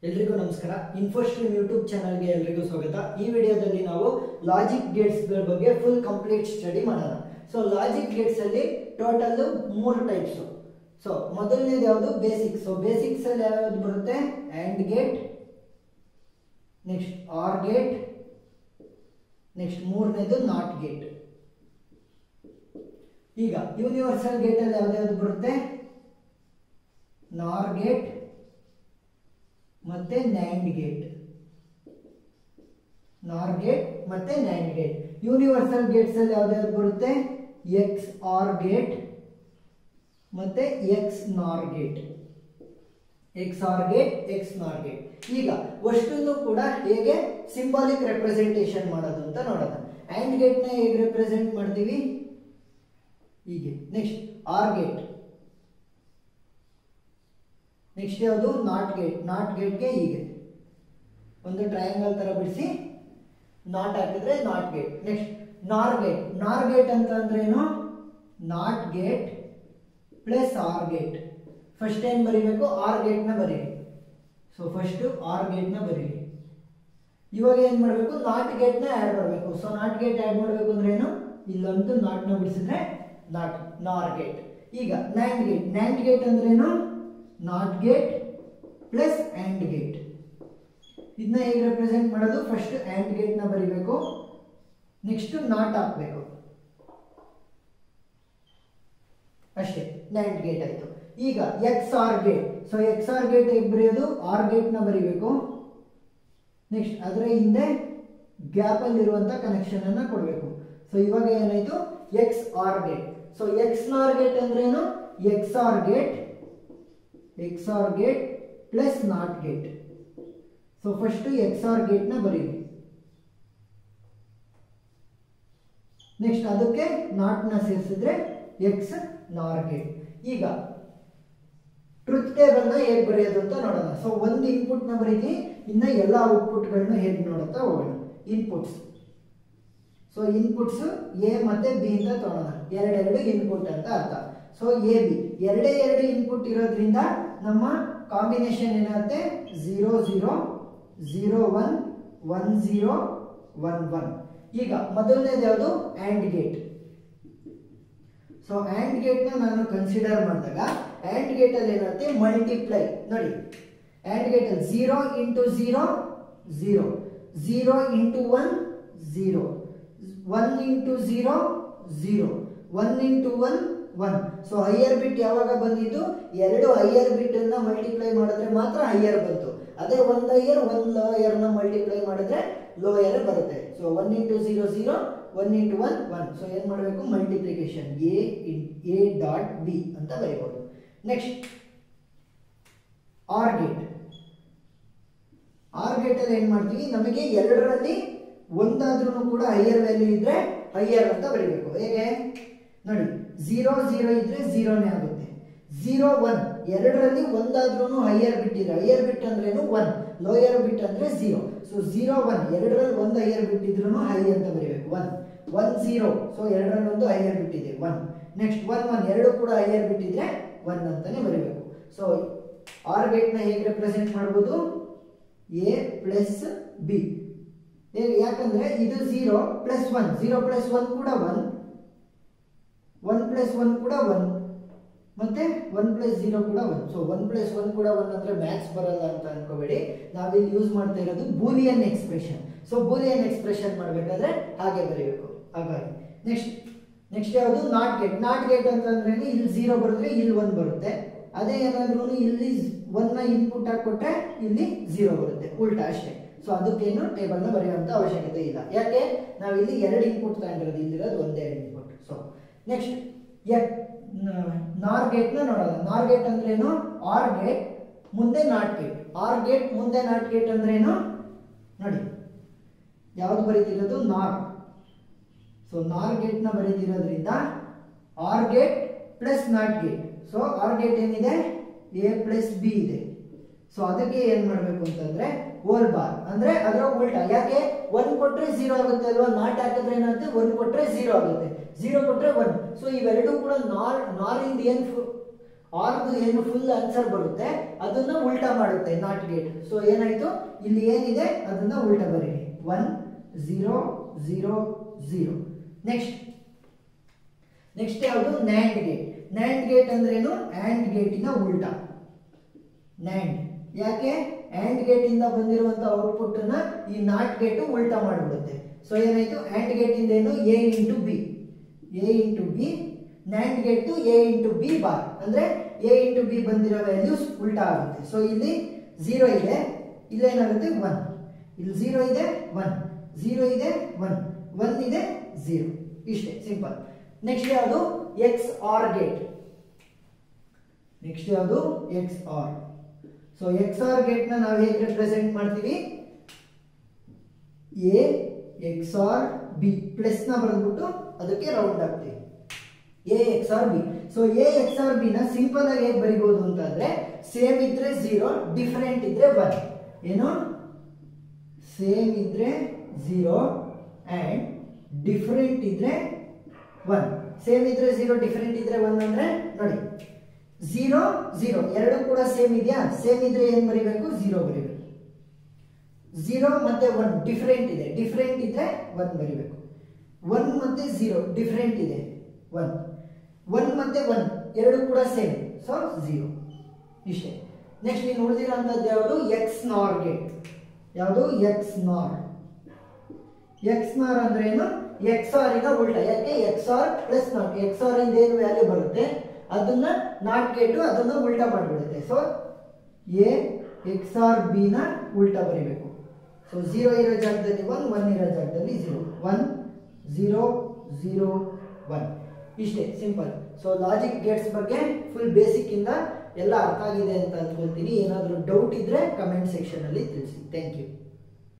ಎಲ್ರಿಗೂ ನಮಸ್ಕಾರ. ಇನ್ಫೋಸ್ಟ್ರೀಮ್ ಯೂಟ್ಯೂಬ್ ಚಾನಲ್ಗೆ ಎಲ್ರಿಗೂ ಸ್ವಾಗತ. ಈ ವಿಡಿಯೋದಲ್ಲಿ ನಾವು ಲಾಜಿಕ್ ಗೇಟ್ಸ್ ಗಳ ಬಗ್ಗೆ ಫುಲ್ ಕಂಪ್ಲೀಟ್ ಸ್ಟಡಿ ಮಾಡೋಣ. ಸೊ ಲಾಜಿಕ್ ಗೇಟ್ಸ್ ಅಲ್ಲಿ ಟೋಟಲ್ 3 ಟೈಪ್ಸ್. ಸೊ ಮೊದಲನೇದು ಯಾವುದು? ಬೇಸಿಕ್ಸ್. ಸೊ ಬೇಸಿಕ್ಸ್ ಅಲ್ಲಿ ಯಾವ್ದು ಬರುತ್ತೆ? AND gate, next OR gate, next ಮೂರನೇದು ನಾಟ್ ಗೇಟ್. ಈಗ ಯೂನಿವರ್ಸಲ್ ಗೇಟ್ ಅಲ್ಲಿ ಯಾವ್ದು ಬರುತ್ತೆ? NOR ಗೇಟ್ ಮತ್ತೆ NAND ಗೇಟ್. NOR ಗೇಟ್ ಮತ್ತೆ NAND ಗೇಟ್. ಯೂನಿವರ್ಸಲ್ ಗೇಟ್ಸ್ ಅಲ್ಲಿ ಯಾವ್ದು ಬರುತ್ತೆ? XOR ಗೇಟ್ ಮತ್ತೆ XNOR gate. XOR gate, XNOR gate. ಈಗ ಅಷ್ಟನ್ನು ಕೂಡ ಹೇಗೆ ಸಿಂಬಾಲಿಕ್ ರೆಪ್ರೆಸೆಂಟೇಷನ್ ಮಾಡೋದು ಅಂತ ನೋಡೋಣ. AND ಗೇಟ್ ನ ಹೇಗೆ ರೆಪ್ರೆಸೆಂಟ್ ಮಾಡ್ತೀವಿ? ಹೀಗೆ. Next OR gate. ನೆಕ್ಸ್ಟ್ ಯಾವುದು? Not gate. ನಾಟ್ ಗೇಟ್ಗೆ ಹೀಗೆ ಒಂದು ಟ್ರಯಾಂಗಲ್ ತರ ಬಿಡಿಸಿ ನಾಟ್ ಹಾಕಿದ್ರೆ not gate. Next NOR gate. NOR gate ಅಂತ ಅಂದ್ರೆ ಏನು? Not gate plus OR gate. First ಏನ್ ಬರೀಬೇಕು? OR ಗೇಟ್ ನ ಬರೀರಿ. ಸೊ ಫಸ್ಟ್ OR ಗೇಟ್ ನ ಬರೀರಿ. ಇವಾಗ ಏನ್ ಮಾಡಬೇಕು? ನಾಟ್ ಗೇಟ್ ನ ಆಡ್ ಮಾಡಬೇಕು. ಸೊ ನಾಟ್ ಗೇಟ್ ಆಡ್ ಮಾಡಬೇಕು ಅಂದ್ರೆ ಏನು? ಇಲ್ಲೊಂದು ನಾಟ್ ನ ಬಿಡಿಸಿದ್ರೆ ನಾಟ್ NOR ಗೇಟ್. ಈಗ NAND ಗೇಟ್. NAND ಗೇಟ್ ಅಂದ್ರೆ ಏನು? Not gate plus AND gate. ಇದನ್ನ ಹೇಗೆ ರೆಪ್ರೆಸೆಂಟ್ ಮಾಡೋದು? ಫಸ್ಟ್ AND ಗೇಟ್ ನ ಬರೀಬೇಕು, ನೆಕ್ಸ್ಟ್ ನಾಟ್ ಹಾಕಬೇಕು, ಅಷ್ಟೇ. NAND ಗೇಟ್ ಆಯ್ತು. ಈಗ XOR gate. So XOR gate ಹೇಗೆ ಬರೆಯೋದು? OR ಗೇಟ್ ನ ಬರೀಬೇಕು, ನೆಕ್ಸ್ಟ್ ಅದರ ಹಿಂದೆ ಗ್ಯಾಪ್ ಅಲ್ಲಿ ಇರುವಂತ ಕನೆಕ್ಷನ್ ಅನ್ನ ಕೊಡಬೇಕು. ಸೊ ಇವಾಗ ಏನಾಯ್ತು? XOR gate. So XNOR gate ಅಂದ್ರೆ ಏನು? XOR gate plus not gate. So first XOR gate ನ ಬರೀರಿ, ನೆಕ್ಸ್ಟ್ ಅದಕ್ಕೆ ನಾಟ್ ನ ಸೇರಿಸಿದ್ರೆ XNOR ಗೇಟ್. ಈಗ ಟ್ರುತ್ ಟೇಬಲ್ ನ ಹೇಗೆ ಬರೆಯೋದು ಅಂತ ನೋಡೋಣ. ಸೊ ಒಂದು ಇನ್ಪುಟ್ ನ ಬರೀತಿ, ಇನ್ನ ಎಲ್ಲ ಔಟ್ಪುಟ್ ಗಳನ್ನ ಹೇಗೆ ನೋಡುತ್ತಾ ಹೋಗೋಣ. ಇನ್ಪುಟ್ಸ್. ಸೊ ಇನ್ಪುಟ್ಸ್ A ಮತ್ತೆ B ಅಂತ ತಗೊಳ್ಳೋಣ. ಎರಡೆರಡು ಇನ್ಪುಟ್ ಅಂತ ಅರ್ಥ. ಸೊ AB ಎರಡೇ ಎರಡು ಇನ್ಪುಟ್ ಇರೋದ್ರಿಂದ ನಮ್ಮ ಕಾಂಬಿನೇಷನ್ ಏನಾಗುತ್ತೆ? 0 0 0 1 1 0 1 1. ಈಗ ಮೊದಲನೇದು ಯಾವುದು? AND gate. So AND gate ನ ನಾನು ಕನ್ಸಿಡರ್ ಮಾಡಿದಾಗ AND ಗೇಟ್ ಅಲ್ಲಿ ಏನಾಗುತ್ತೆ? ಮಲ್ಟಿಪ್ಲೈ. ನೋಡಿ, AND ಗೇಟ್ ಅಲ್ಲಿ 0 into 0 0, 0 into 1 0, 1 into 0 0, 1 into 1 1. So higher bit ಯಾವಾಗ ಬಂದಿದ್ದು? ಎರಡು ಹೈಯರ್ ಬಿಟ್ ಅನ್ನ ಮಲ್ಟಿಪ್ಲೈ ಮಾಡಿದ್ರೆ ಮಾತ್ರ ಹೈಯರ್ ಬಂತು. ಅದೇ ಒಂದು ಹೈಯರ್ ಒಂದು ಲೋಯರ್ ನ ಮಲ್ಟಿಪ್ಲೈ ಮಾಡಿದ್ರೆ ಲೋಯರ್ ಬರುತ್ತೆ. So 1 into 0 0, 1 into 1 1. ಸೊ ಏನ್ ಮಾಡಬೇಕು? ಮಲ್ಟಿಪ್ಲಿಕೇಶನ್ A ಡಾಟ್ B ಅಂತ ಬರೀಬಹುದು. Next OR gate. OR gate ಅಲ್ಲಿ ಏನ್ ಮಾಡ್ತೀವಿ? ನಮಗೆ ಎರಡರಲ್ಲಿ ಒಂದಾದ್ರೂ ಕೂಡ ಹೈಯರ್ ವ್ಯಾಲ್ಯೂ ಇದ್ರೆ ಹೈಯರ್ ಅಂತ ಬರೀಬೇಕು. ಹೇಗೆ ನೋಡಿ, 0 0 ಇದ್ರೆ 0 ನೇ ಆಗುತ್ತೆ. 0 1 ಎರಡರಲ್ಲಿ ಒಂದಾದ್ರೂ ಹೈಯರ್ ಬಿಟ್ ಇದ್ರೆ, ಹೈಯರ್ ಬಿಟ್ ಅಂದ್ರೆ 1, ಲೋಯರ್ ಬಿಟ್ ಅಂದ್ರೆ 0. ಸೊ 0 1 ಎರಡರಲ್ಲಿ ಒಂದು ಹೈಯರ್ ಬಿಟ್ ಇದ್ರೂ ಹೈ ಅಂತ ಬರೀಬೇಕು. 1 1 0. ಸೊ ಎರಡರಲ್ಲಿ ಒಂದು ಹೈಯರ್ ಬಿಟ್ ಇದೆ 1. ನೆಕ್ಸ್ಟ್ 1 1 ಎರಡು ಕೂಡ ಹೈಯರ್ ಬಿಟ್ ಇದ್ರೆ 1 ಅಂತಾನೆ ಬರೀಬೇಕು. ಸೊ OR ಗೇಟ್ ನ ಹೇಗೆ ರೆಪ್ರೆಸೆಂಟ್ ಮಾಡಬಹುದು? A plus B. ಯಾಕಂದ್ರೆ ಇದು 0 ಪ್ಲಸ್ 1, 0 ಪ್ಲಸ್ 1 ಕೂಡ 1, 1 ಪ್ಲಸ್ 1 ಕೂಡ 1, ಮತ್ತೆ 1 ಪ್ಲಸ್ 0 ಕೂಡ 1. ಸೊ 1 ಪ್ಲಸ್ 1 ಕೂಡ 1 ಅಂದ್ರೆ ಮ್ಯಾಥ್ಸ್ ಬರಲ್ಲ ಅಂತ ಅನ್ಕೋಬೇಡಿ. ನಾವಿಲ್ಲಿ ಯೂಸ್ ಮಾಡ್ತಾ ಇರೋದು Boolean expression. So Boolean expression ಮಾಡಬೇಕಾದ್ರೆ ಹಾಗೆ ಬರೀಬೇಕು. ಹಾಗಾಗಿ ನೆಕ್ಸ್ಟ್ ಯಾವುದು? Not gate. ನಾಟ್ ಗೇಟ್ ಅಂತಂದ್ರೆ ಇಲ್ಲಿ 0 ಬರೆದ್ರೆ ಇಲ್ಲಿ 1 ಬರುತ್ತೆ. ಅದೇ ಏನಾದ್ರೂ ಇಲ್ಲಿ 1 ನ ಇನ್ಪುಟ್ ಹಾಕೊಟ್ರೆ ಇಲ್ಲಿ 0 ಬರುತ್ತೆ, ಉಲ್ಟಾ ಅಷ್ಟೇ. ಸೊ ಅದಕ್ಕೇನು ಟೇಬಲ್ ನ ಬರೆಯುವಂತ ಅವಶ್ಯಕತೆ ಇಲ್ಲ. ಯಾಕೆ? ನಾವಿಲ್ಲಿ ಎರಡು ಇನ್ಪುಟ್ ತಗೊಂಡಿರೋದು, ಇಲ್ಲಿರೋದು ಒಂದೇ input. So next NOR gate ನ ನೋಡೋಣ. NOR ಗೇಟ್ ಅಂದ್ರೆ ಏನು? OR ಗೇಟ್ ಮುಂದೆ ನಾಟ್ ಗೇಟ್. OR ಗೇಟ್ ಮುಂದೆ ನಾಟ್ ಗೇಟ್ ಅಂದ್ರೆ ಏನು? ನೋಡಿ, ಯಾವ್ದು ಬರೀತಿರೋದು? NOR. ಸೊ NOR ಗೇಟ್ ನ ಬರೀತಿರೋದ್ರಿಂದ OR gate plus not gate. So OR gate ಏನಿದೆ? A ಪ್ಲಸ್ B ಇದೆ. ಸೊ ಅದಕ್ಕೆ ಏನ್ ಮಾಡ್ಬೇಕು ಅಂತಂದ್ರೆ ಹೋಲ್ ಬಾರ್ ಅಂದ್ರೆ ಅದರ ಉಲ್ಟಾ. ಯಾಕೆ? 1 ಕೊಟ್ರೆ 0 ಆಗುತ್ತೆ ಅಲ್ವಾ? ನಾಟ್ ಹಾಕಿದ್ರೆ ಏನಾಗುತ್ತೆ? 1 ಕೊಟ್ರೆ 0 ಆಗುತ್ತೆ, 0 ಕೊಟ್ರೆ 1. ಸೊ ಇವೆರಡೂ ಕೂಡ ನಾರ್ ಇಂದ ಏನ್ ಆರ್ದು ಏನು ಫುಲ್ ಆನ್ಸರ್ ಬರುತ್ತೆ ಅದನ್ನ ಉಲ್ಟಾ ಮಾಡುತ್ತೆ ನಾಟ್ ಗೇಟ್. ಸೊ ಏನಾಯ್ತು, ಇಲ್ಲಿ ಏನಿದೆ ಅದನ್ನ ಉಲ್ಟಾ ಬರೀರಿ. 1 0 0 0. ನೆಕ್ಸ್ಟ್ ಯಾವುದು, ನ್ಯಾಂಡ್ ಗೇಟ್. ನ್ಯಾಂಡ್ ಗೇಟ್ ಅಂದ್ರೇನು, ಆ್ಯಂಡ್ ಗೇಟಿನ ಉಲ್ಟಾ. ನ್ಯಾಂಡ್ ಯಾಕೆ, ಆ್ಯಂಡ್ ಗೇಟ್ ಇಂದ ಬಂದಿರುವಂತ ಔಟ್ಪುಟ್ ಅನ್ನ ಈ ನಾಟ್ ಗೇಟ್ ಉಲ್ಟಾ ಮಾಡಿಬಿಡುತ್ತೆ. ಸೊ ಏನಾಯ್ತು, ಆ್ಯಂಡ್ ಗೇಟ್ ಇಂದ ಏನು, A into B. NAND gate to A into B bar ಅಂದ್ರೆ ಎ ಇಂಟು ಬಿ ಬಂದಿರೋ ವ್ಯಾಲ್ಯೂಸ್ ಉಲ್ಟಾ ಆಗುತ್ತೆ. ಸೊ ಇಲ್ಲಿ 0 ಇದೆ, ಇಲ್ಲೇನಾಗುತ್ತೆ 1, ಇಲ್ಲಿ 0 ಇದೆ 1, 0 ಇದೆ 1, 1 ಇದೆ 0. ಇಷ್ಟೇ ಸಿಂಪಲ್. ನೆಕ್ಸ್ಟ್ ಯಾವುದು, XOR gate. So XOR gate ನ ನಾವು ಹೇಗೆ ರೆಪ್ರೆಸೆಂಟ್ ಮಾಡ್ತೀವಿ, A XOR B plus ನ ಬರೆದ್ಬಿಟ್ಟು ಅದಕ್ಕೆ ರೌಂಡ್ ಆಗ್ತೀವಿ, A XOR B. So A XOR B ನ ಸಿಂಪಲ್ ಆಗಿ ಹೇಗೆ ಬರಿಬಹುದು ಅಂತಂದ್ರೆ, ಸೇಮ್ ಇದ್ರೆ 0, ಡಿಫರೆಂಟ್ ಇದ್ರೆ 1. ಏನು, ಸೇಮ್ ಇದ್ರೆ 0 ಅಂಡ್ ಡಿಫರೆಂಟ್ ಇದ್ರೆ 1. ಸೇಮ್ ಇದ್ರೆ 0, ಡಿಫರೆಂಟ್ ಇದ್ರೆ 1 ಅಂದ್ರೆ ನೋಡಿ 0 0 ಎರಡು ಕೂಡ ಸೇಮ್ ಇದೆಯಾ, ಸೇಮ್ ಇದ್ರೆ ಏನ್ ಬರಿಬೇಕು, 0 ಬರಿಬೇಕು. 0 ಮತ್ತೆ 1 ಡಿಫರೆಂಟ್ ಇದೆ, ಡಿಫರೆಂಟ್ ಇದ್ರೆ 1 ಬರಿಬೇಕು. 1 ಮತ್ತೆ 0 ಡಿಫರೆಂಟ್ ಇದೆ 1, 1 ಮತ್ತೆ 1 ಎರಡು ಕೂಡ ಸೇಮ್, ಸೊ 0. ಇಷ್ಟೇ. ನೆಕ್ಸ್ಟ್ ಇನ್ನು ಉಳಿದಿರೋಂಥದ್ದು ಯಾವುದು, ಎಕ್ಸ್ ನಾರ್ ಗೇಟ್. ಯಾವುದು, ಎಕ್ಸ್ ನಾರ್. ಎಕ್ಸ್ ನಾರ್ ಅಂದ್ರೆ ಏನು, ಎಕ್ಸ್ ಆರ್ ನ ಉಲ್ಟಾ. ಯಾಕೆ, XOR plus not, XOR ಇಂದ ಏನು ವ್ಯಾಲ್ಯೂ ಬರುತ್ತೆ ಅದನ್ನ ನಾಟ್ ಗೇಟು ಅದನ್ನ ಉಲ್ಟಾ ಮಾಡಿಬಿಡುತ್ತೆ. So A XOR B ನ ಉಲ್ಟಾ ಬರೀಬೇಕು. ಸೊ 0 ಇರೋ ಜಾಗದಲ್ಲಿ 1, 1 ಇರೋ ಜಾಗದಲ್ಲಿ 0, 1 0 0 1. ಇಷ್ಟೇ ಸಿಂಪಲ್. ಸೊ ಲಾಜಿಕ್ ಗೇಟ್ಸ್ ಬಗ್ಗೆ ಫುಲ್ ಬೇಸಿಕ್ ಇಂದ ಎಲ್ಲ ಅರ್ಥ ಆಗಿದೆ ಅಂತ ಅನ್ಕೊಳ್ತೀನಿ. ಏನಾದರೂ ಡೌಟ್ ಇದ್ರೆ ಕಮೆಂಟ್ ಸೆಕ್ಷನ್ ಅಲ್ಲಿ ತಿಳಿಸಿ. Thank you.